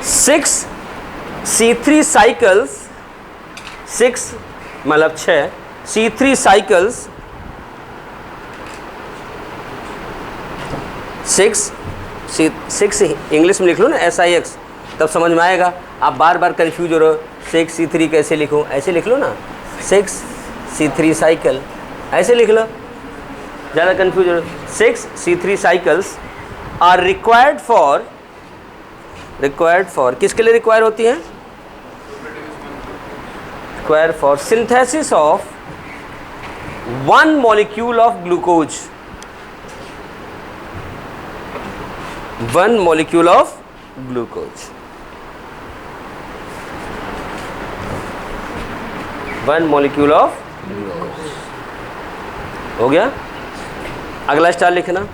6 C3 cycles, 6 मतलब 6 C3 cycles, 6 English में लिख लो ना SIX, तब समझ में आएगा। आप बार बार कंफ्यूज हो रहे हो 6 C3 कैसे लिखूं, ऐसे लिख लो ना 6 C3 साइकिल, ऐसे लिख लो, ज़्यादा कंफ्यूज हो रहे हो। 6 C3 cycles are required for किसके लिए रिक्वायर होती हैं? Require for synthesis of 1 molecule of glucose, 1 molecule of glucose, 1 molecule of glucose. हो गया। अगला स्टार लिखना।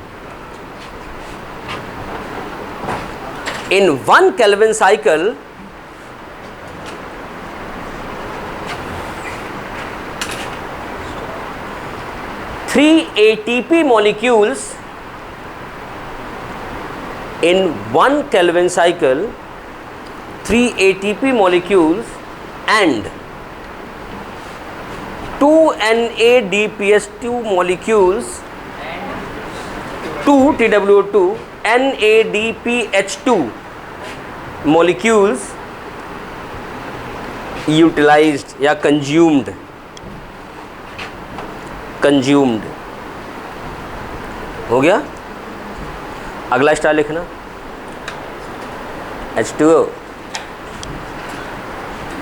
In 1 Kelvin cycle, 3 ATP molecules, in 1 Kelvin cycle 3 ATP molecules and 2 NADPH2 molecules, 2 TWO2 NADPH2 molecules utilized या consumed हो गया। अगला star लिखना H2O।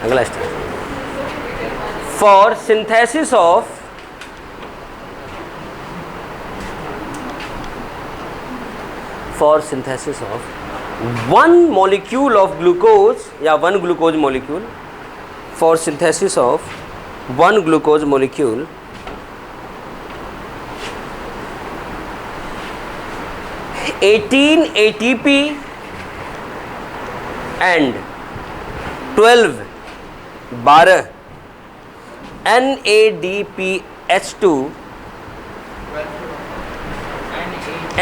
अगला star for synthesis of one molecule of glucose या 1 glucose molecule, for synthesis of 1 glucose molecule, 18 ATP and 12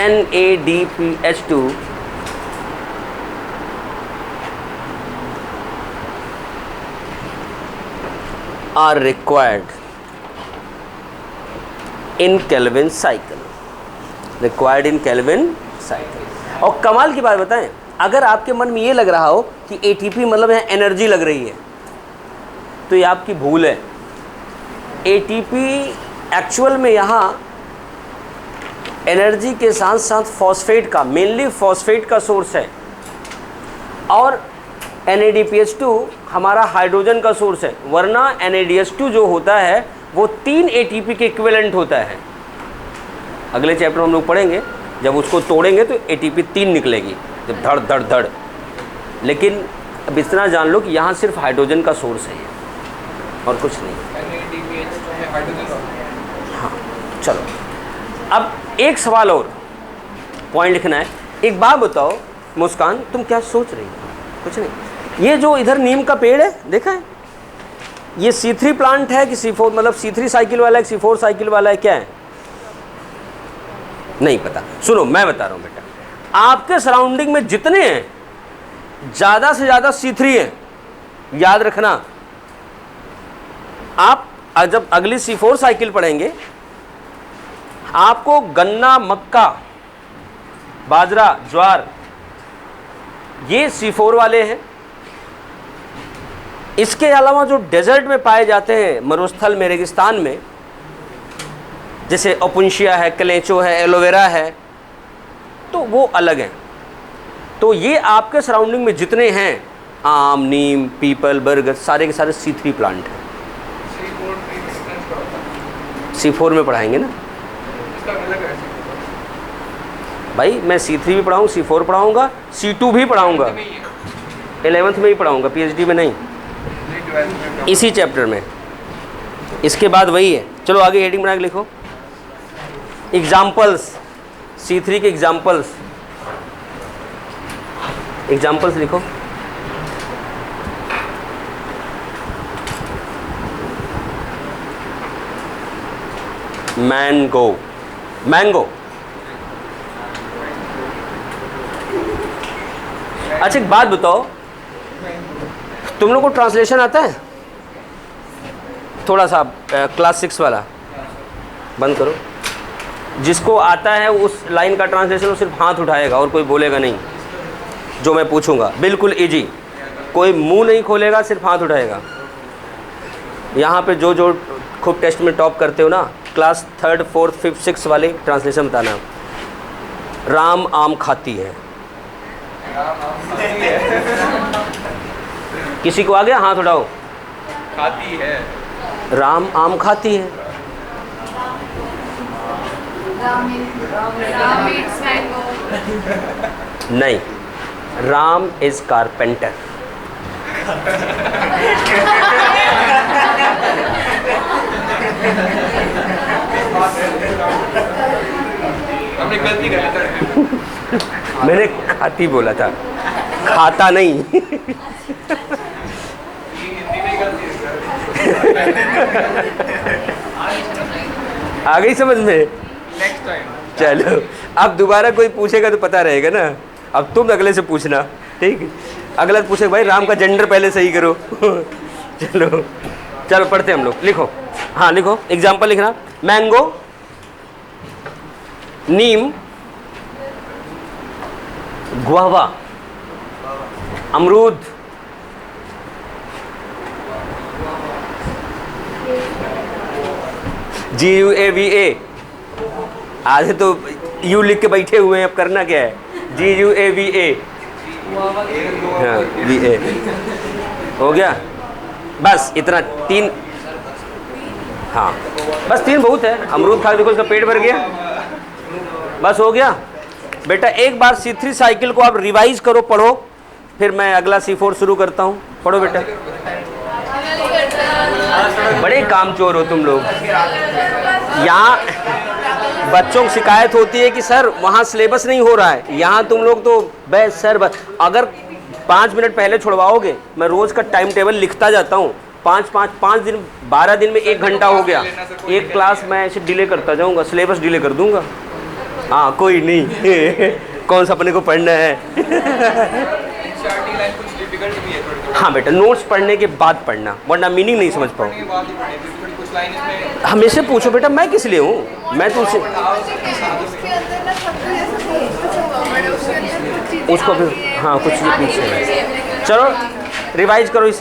NADPH2 are required in Kelvin cycle, required in Kelvin cycle। और कमाल की बात बताएं, अगर आपके मन में ये लग रहा हो कि ATP मतलब यहाँ एनर्जी लग रही है, तो ये आपकी भूल है। ATP एक्चुअल में यहाँ एनर्जी के साथ साथ फॉस्फेट का, मेनली फॉस्फेट का सोर्स है, और NADPH2 हमारा हाइड्रोजन का सोर्स है। वरना NADH2 जो होता है वो 3 ATP के इक्विवेलेंट होता है। अगले चैप्टर में हम लोग पढ़ेंगे, जब उसको तोड़ेंगे तो ATP 3 निकलेगी, जब धड़ धड़ धड़। लेकिन अब इतना जान लो कि यहाँ सिर्फ हाइड्रोजन का सोर्स है और कुछ नहीं। हाँ चलो, अब एक सवाल और पॉइंट लिखना है। एक बात बताओ मुस्कान, तुम क्या सोच रही हो? कुछ नहीं। ये जो इधर नीम का पेड़ है देखा है, ये C3 प्लांट है कि C4, मतलब C3 साइकिल वाला है कि C4 साइकिल वाला है, क्या है? नहीं पता। सुनो मैं बता रहा हूँ बेटा, आपके सराउंडिंग में जितने हैं ज़्यादा से ज़्यादा C3 हैं, याद रखना। आप जब अगली C4 साइकिल पढ़ेंगे, आपको गन्ना, मक्का, बाजरा, ज्वार, ये C4 वाले हैं। इसके अलावा जो डेजर्ट में पाए जाते हैं, मरुस्थल में, रेगिस्तान में, जैसे ओपुंशिया है, कलेचो है, एलोवेरा है, तो वो अलग हैं। तो ये आपके सराउंडिंग में जितने हैं, आम, नीम, पीपल, बरगद, सारे के सारे C3 प्लांट हैं। C4 में पढ़ाएंगे ना भाई, मैं C3 भी पढ़ाऊँ, C4 पढ़ाऊँगा, C2 भी पढ़ाऊँगा, 11th में ही पढ़ाऊँगा, PhD में नहीं, इसी चैप्टर में। इसके बाद वही है। चलो आगे हेडिंग बना के लिखो, एग्जाम्पल्स, C3 के एग्जाम्पल्स लिखो। मैंगो, अच्छा एक बात बताओ, तुम लोग को ट्रांसलेशन आता है? थोड़ा सा क्लास 6 वाला बंद करो। जिसको आता है उस लाइन का ट्रांसलेशन वो सिर्फ हाथ उठाएगा और कोई बोलेगा नहीं जो मैं पूछूंगा। बिल्कुल इजी, कोई मुंह नहीं खोलेगा, सिर्फ हाथ उठाएगा। यहाँ पे जो जो खूब टेस्ट में टॉप करते हो ना, class 3rd 4th 5th 6th वाले ट्रांसलेशन बताना। राम आम खाती है। किसी को आ गया? हाथ उठाओ। खाती है। राम आम खाती है। Ram eats mango. नहीं, राम इज कारपेंटर। हमने गलती कर लिया। मैंने खाती बोला था, खाता नहीं। आ गई समझ में? Next time. चलो, अब दोबारा कोई पूछेगा तो पता रहेगा ना। अब तुम अगले से पूछना, ठीक है? अगला पूछेगा भाई राम का जेंडर पहले सही करो। चलो चलो पढ़ते हैं हम लोग। लिखो, हाँ लिखो, एग्जाम्पल लिखना। मैंगो, नीम, गुआवा, अमरूद, GUAVA। आधे तो यू लिख के बैठे हुए हैं, अब करना क्या है? GUAVA। हाँ VA हो गया। बस इतना, 3। हाँ बस 3 बहुत है। अमरूद खा, देखो इसका पेट भर गया। बस हो गया बेटा। एक बार C3 साइकिल को आप रिवाइज करो, पढ़ो, फिर मैं अगला C4 शुरू करता हूँ। पढ़ो बेटा। बड़े कामचोर हो तुम लोग। यहाँ बच्चों को शिकायत होती है कि सर वहाँ सिलेबस नहीं हो रहा है। यहाँ तुम लोग तो बस सर बस, अगर 5 मिनट पहले छुड़वाओगे, मैं रोज़ का टाइम टेबल लिखता जाता हूँ। 5 दिन 12 दिन में 1 घंटा हो गया। एक क्लास मैं ऐसे डिले करता जाऊँगा, सिलेबस डिले कर दूँगा। हाँ कोई नहीं। कौन सा अपने को पढ़ना है? कुछ डिफिकल्ट भी है थोड़ी। हाँ बेटा, नोट्स पढ़ने के बाद पढ़ना, वरना मीनिंग नहीं समझ पाओ। थोड़ी कुछ लाइन इसमें हमेशा पूछो बेटा, मैं किस लिए हूँ? मैं तो उसके अंदर ना शब्द जैसे कुछ वर्ड है, उसके अंदर कुछ चीजें उसको भी, आती हैं, हाँ कुछ भी आती पूछे। हैं। चलो रिवाइज करो इसे।